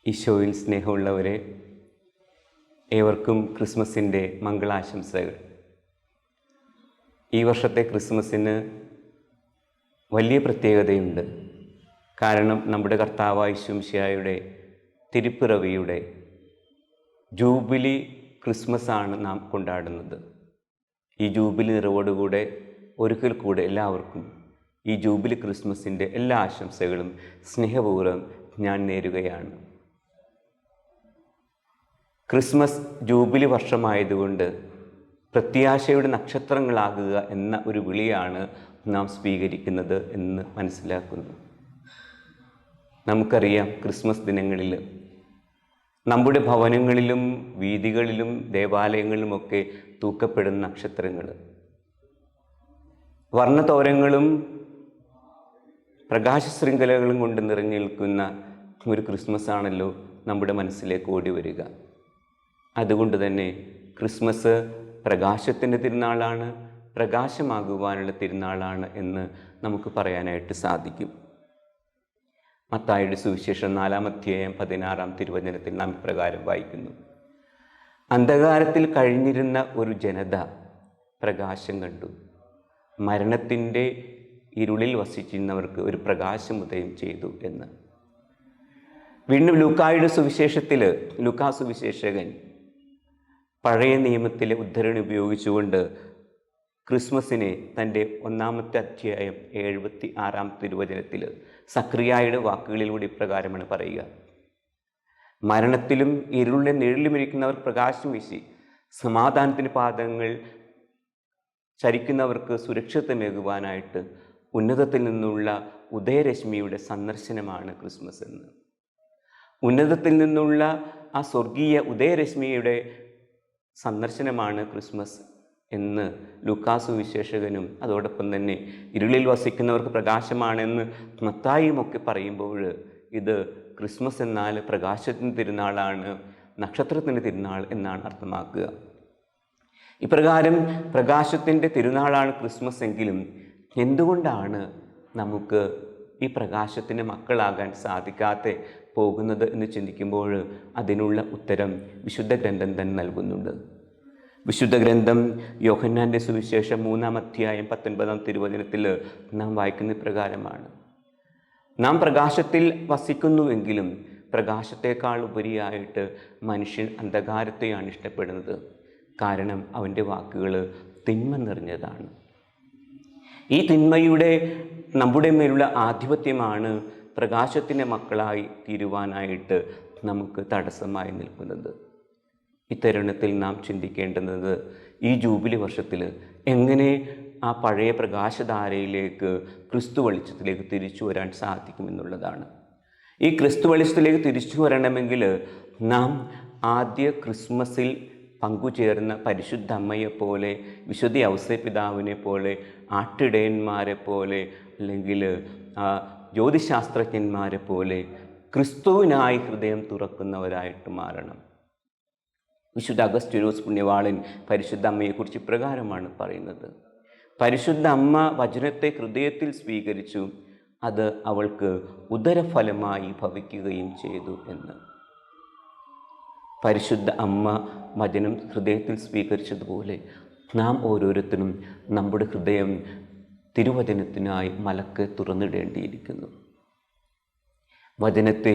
ഈശോയിൽ സ്നേഹമുള്ളവരെ, ഏവർക്കും ക്രിസ്മസിൻ്റെ മംഗളാശംസകൾ. ഈ വർഷത്തെ ക്രിസ്മസിന് വലിയ പ്രത്യേകതയുണ്ട്. കാരണം നമ്മുടെ കർത്താവായ യേശു മിശിഹായുടെ തിരുപ്പിറവിയുടെ ജൂബിലി ക്രിസ്മസാണ് നാം കൊണ്ടാടുന്നത്. ഈ ജൂബിലി നിറവോടുകൂടെ ഒരിക്കൽ കൂടെ എല്ലാവർക്കും ഈ ജൂബിലി ക്രിസ്മസിൻ്റെ എല്ലാ ആശംസകളും സ്നേഹപൂർവ്വം ഞാൻ നേരുകയാണ്. ക്രിസ്മസ് ജൂബിലി വർഷമായതുകൊണ്ട് പ്രത്യാശയുടെ നക്ഷത്രങ്ങളാകുക എന്ന ഒരു വിളിയാണ് നാം സ്വീകരിക്കുന്നത് എന്ന് മനസ്സിലാക്കുന്നു. നമുക്കറിയാം, ക്രിസ്മസ് ദിനങ്ങളിൽ നമ്മുടെ ഭവനങ്ങളിലും വീഥികളിലും ദേവാലയങ്ങളിലുമൊക്കെ തൂക്കപ്പെടുന്ന നക്ഷത്രങ്ങൾ വർണ്ണതോരങ്ങളും പ്രകാശശൃംഖലകളും കൊണ്ട് നിറഞ്ഞു നിൽക്കുന്ന ഒരു ക്രിസ്മസ് ആണല്ലോ നമ്മുടെ മനസ്സിലേക്ക് ഓടി വരിക. അതുകൊണ്ട് തന്നെ ക്രിസ്മസ് പ്രകാശത്തിൻ്റെ തിരുനാളാണ്, പ്രകാശമാകുവാനുള്ള തിരുനാളാണ് എന്ന് നമുക്ക് പറയാനായിട്ട് സാധിക്കും. മത്തായിയുടെ സുവിശേഷം 4-ാം അധ്യായം 16-ാം തിരുവചനത്തിൽ നാം ഇപ്രകാരം വായിക്കുന്നു: അന്ധകാരത്തിൽ കഴിഞ്ഞിരുന്ന ഒരു ജനത പ്രകാശം കണ്ടു, മരണത്തിൻ്റെ ഇരുളിൽ വസിച്ചിരുന്നവർക്ക് ഒരു പ്രകാശം ഉദയം ചെയ്തു എന്ന്. വീണ്ടും ലൂക്കായുടെ സുവിശേഷത്തിൽ ലൂക്കാ സുവിശേഷകൻ പഴയ നിയമത്തിലെ ഉദ്ധരണി ഉപയോഗിച്ചുകൊണ്ട് ക്രിസ്മസിനെ തൻ്റെ 1-ാമത്തെ അധ്യായം 76-ാം തിരുവചനത്തിൽ സക്രിയായുടെ വാക്കുകളിലൂടെ ഇപ്രകാരമാണ് പറയുക: മരണത്തിലും ഇരുളിൻ്റെ നിഴലിലുമിരിക്കുന്നവർ പ്രകാശം വീശി, സമാധാനത്തിൻ്റെ പാദങ്ങൾ ചരിക്കുന്നവർക്ക് സുരക്ഷിതമേകുവാനായിട്ട് ഉന്നതത്തിൽ നിന്നുള്ള ഉദയരശ്മിയുടെ സന്ദർശനമാണ് ക്രിസ്മസ് എന്ന്. ഉന്നതത്തിൽ നിന്നുള്ള ആ സ്വർഗീയ ഉദയരശ്മിയുടെ സന്ദർശനമാണ് ക്രിസ്മസ് എന്ന് ലൂക്കാസു വിശേഷകനും അതോടൊപ്പം തന്നെ ഇരുളിൽ വസിക്കുന്നവർക്ക് പ്രകാശമാണെന്ന് മത്തായിയുമൊക്കെ പറയുമ്പോൾ ഇത് ക്രിസ്മസ് എന്നാൽ പ്രകാശത്തിൻ്റെ തിരുനാളാണ്, നക്ഷത്രത്തിൻ്റെ തിരുനാൾ എന്നാണ് അർത്ഥമാക്കുക. ഇപ്രകാരം പ്രകാശത്തിൻ്റെ തിരുനാളാണ് ക്രിസ്മസ് എങ്കിലും എന്തുകൊണ്ടാണ് നമുക്ക് ഈ പ്രകാശത്തിൻ്റെ മക്കളാകാൻ സാധിക്കാതെ പോകുന്നത് എന്ന് ചിന്തിക്കുമ്പോൾ അതിനുള്ള ഉത്തരം വിശുദ്ധ ഗ്രന്ഥം തന്നെ നൽകുന്നുണ്ട്. വിശുദ്ധ ഗ്രന്ഥം യോഹന്നാൻ്റെ സുവിശേഷം 3-ാം അധ്യായം 19-ാം തിരുവചനത്തിൽ നാം വായിക്കുന്ന പ്രകാരമാണ്: നാം പ്രകാശത്തിൽ വസിക്കുന്നുവെങ്കിലും പ്രകാശത്തേക്കാൾ ഉപരിയായിട്ട് മനുഷ്യൻ അന്ധകാരത്തെയാണ് ഇഷ്ടപ്പെടുന്നത്. കാരണം അവൻ്റെ വാക്കുകൾ തിന്മ നിറഞ്ഞതാണ്. ഈ തിന്മയുടെ നമ്മുടെ മേലുള്ള ആധിപത്യമാണ് പ്രകാശത്തിൻ്റെ മക്കളായി തീരുവാനായിട്ട് നമുക്ക് തടസ്സമായി നിൽക്കുന്നത്. ഇത്തരുണത്തിൽ നാം ചിന്തിക്കേണ്ടുന്നത് ഈ ജൂബിലി വർഷത്തിൽ എങ്ങനെ ആ പഴയ പ്രകാശധാരയിലേക്ക് ക്രിസ്തു വെളിച്ചത്തിലേക്ക് തിരിച്ചു വരാൻ സാധിക്കുമെന്നുള്ളതാണ്. ഈ ക്രിസ്തു വെളിച്ചത്തിലേക്ക് തിരിച്ചു വരണമെങ്കിൽ നാം ആദ്യ ക്രിസ്മസിൽ പങ്കുചേർന്ന പരിശുദ്ധ അമ്മയെപ്പോലെ, വിശുദ്ധ ഔസേപ്പിതാവിനെ പോലെ, ആട്ടിടയന്മാരെ പോലെ, അല്ലെങ്കിൽ ജ്യോതിശാസ്ത്രജ്ഞന്മാരെ പോലെ ക്രിസ്തുവിനായി ഹൃദയം തുറക്കുന്നവരായിട്ട് മാറണം. വിശുദ്ധ അഗസ്ത്യോസ് പുണ്യവാളൻ പരിശുദ്ധ അമ്മയെക്കുറിച്ച് ഇപ്രകാരമാണ് പറയുന്നത്: പരിശുദ്ധ അമ്മ വചനത്തെ ഹൃദയത്തിൽ സ്വീകരിച്ചു, അത് അവൾക്ക് ഉദരഫലമായി ഭവിക്കുകയും ചെയ്തു എന്ന്. പരിശുദ്ധ അമ്മ വചനം ഹൃദയത്തിൽ സ്വീകരിച്ചതുപോലെ നാം ഓരോരുത്തരും നമ്മുടെ ഹൃദയം തിരുവചനത്തിനായി മലക്ക് തുറന്നിടേണ്ടിയിരിക്കുന്നു. വചനത്തെ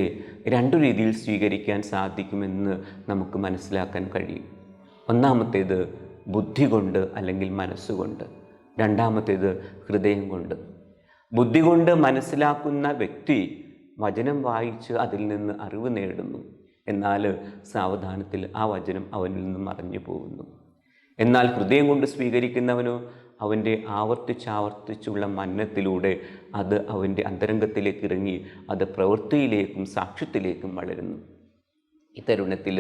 2 രീതിയിൽ സ്വീകരിക്കാൻ സാധിക്കുമെന്ന് നമുക്ക് മനസ്സിലാക്കാൻ കഴിയും. ഒന്നാമത്തേത് ബുദ്ധി കൊണ്ട് അല്ലെങ്കിൽ മനസ്സുകൊണ്ട്, രണ്ടാമത്തേത് ഹൃദയം കൊണ്ട്. ബുദ്ധി കൊണ്ട് മനസ്സിലാക്കുന്ന വ്യക്തി വചനം വായിച്ച് അതിൽ നിന്ന് അറിവ് നേടുന്നു. എന്നാൽ സാവധാനത്തിൽ ആ വചനം അവനിൽ നിന്നും മറഞ്ഞു പോകുന്നു. എന്നാൽ ഹൃദയം കൊണ്ട് സ്വീകരിക്കുന്നവനോ അവൻ്റെ ആവർത്തിച്ചുള്ള മനനത്തിലൂടെ അത് അവൻ്റെ അന്തരംഗത്തിലേക്ക് ഇറങ്ങി അത് പ്രവൃത്തിയിലേക്കും സാക്ഷ്യത്തിലേക്കും വളരുന്നു. ഈ തരുണത്തിൽ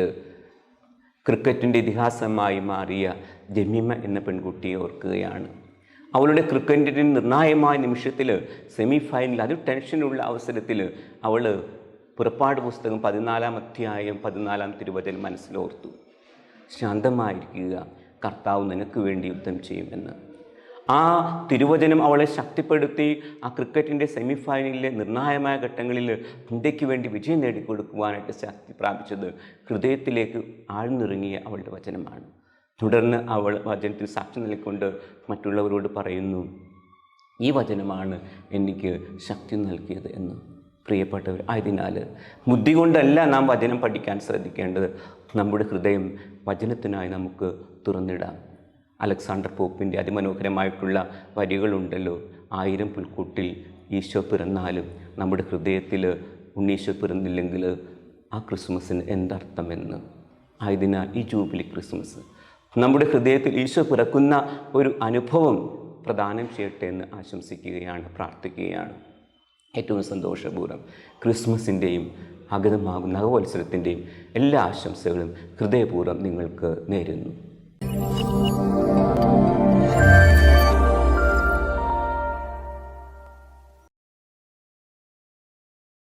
ക്രിക്കറ്റിൻ്റെ ഇതിഹാസമായി മാറിയ ജമീമ എന്ന പെൺകുട്ടിയെ ഓർക്കുകയാണ്. അവളുടെ ക്രിക്കറ്റിൻ്റെ നിർണായകമായ നിമിഷത്തിൽ സെമി ഫൈനൽ ടെൻഷനുള്ള അവസരത്തിൽ അവൾ പുറപ്പാട് പുസ്തകം 14-ാം അധ്യായം 14-ാം തിരുവചനം മനസ്സിലോർത്തു: ശാന്തമായിരിക്കുക, കർത്താവ് നിനക്ക് വേണ്ടി യുദ്ധം ചെയ്യുമെന്ന്. ആ തിരുവചനം അവളെ ശക്തിപ്പെടുത്തി ആ ക്രിക്കറ്റിൻ്റെ സെമി ഫൈനലിലെ നിർണായകമായ ഘട്ടങ്ങളിൽ ഇന്ത്യക്ക് വേണ്ടി വിജയം നേടിക്കൊടുക്കുവാനായിട്ട് ശക്തി പ്രാപിച്ചത് ഹൃദയത്തിലേക്ക് ആഴ്ന്നിറങ്ങിയ അവളുടെ വചനമാണ്. തുടർന്ന് അവൾ വചനത്തിൽ സാക്ഷി നൽകിക്കൊണ്ട് മറ്റുള്ളവരോട് പറയുന്നു, ഈ വചനമാണ് എനിക്ക് ശക്തി നൽകിയത് എന്ന്. പ്രിയപ്പെട്ടവർ, ആയതിനാൽ ബുദ്ധി കൊണ്ടല്ല നാം വചനം പഠിക്കാൻ ശ്രദ്ധിക്കേണ്ടത്, നമ്മുടെ ഹൃദയം വചനത്തിനായി നമുക്ക് തുറന്നിടാം. അലക്സാണ്ടർ പോപ്പിൻ്റെ അതിമനോഹരമായിട്ടുള്ള വരികളുണ്ടല്ലോ, 1000 പുൽക്കൂട്ടിൽ ഈശോ പിറന്നാലും നമ്മുടെ ഹൃദയത്തിൽ ഉണ്ണീശോ പിറന്നില്ലെങ്കിൽ ആ ക്രിസ്മസിന് എന്തർത്ഥമെന്ന്. ആയതിനാൽ ഈ ജൂബിലി ക്രിസ്മസ് നമ്മുടെ ഹൃദയത്തിൽ ഈശോ പിറക്കുന്ന ഒരു അനുഭവം പ്രദാനം ചെയ്യട്ടെ എന്ന് ആശംസിക്കുകയാണ്, പ്രാർത്ഥിക്കുകയാണ്. ഏറ്റവും സന്തോഷപൂർവ്വം ക്രിസ്മസിൻ്റെയും അഗതമാകുന്ന നവവത്സരത്തിൻ്റെയും എല്ലാ ആശംസകളും ഹൃദയപൂർവ്വം നിങ്ങൾക്ക് നേരുന്നു.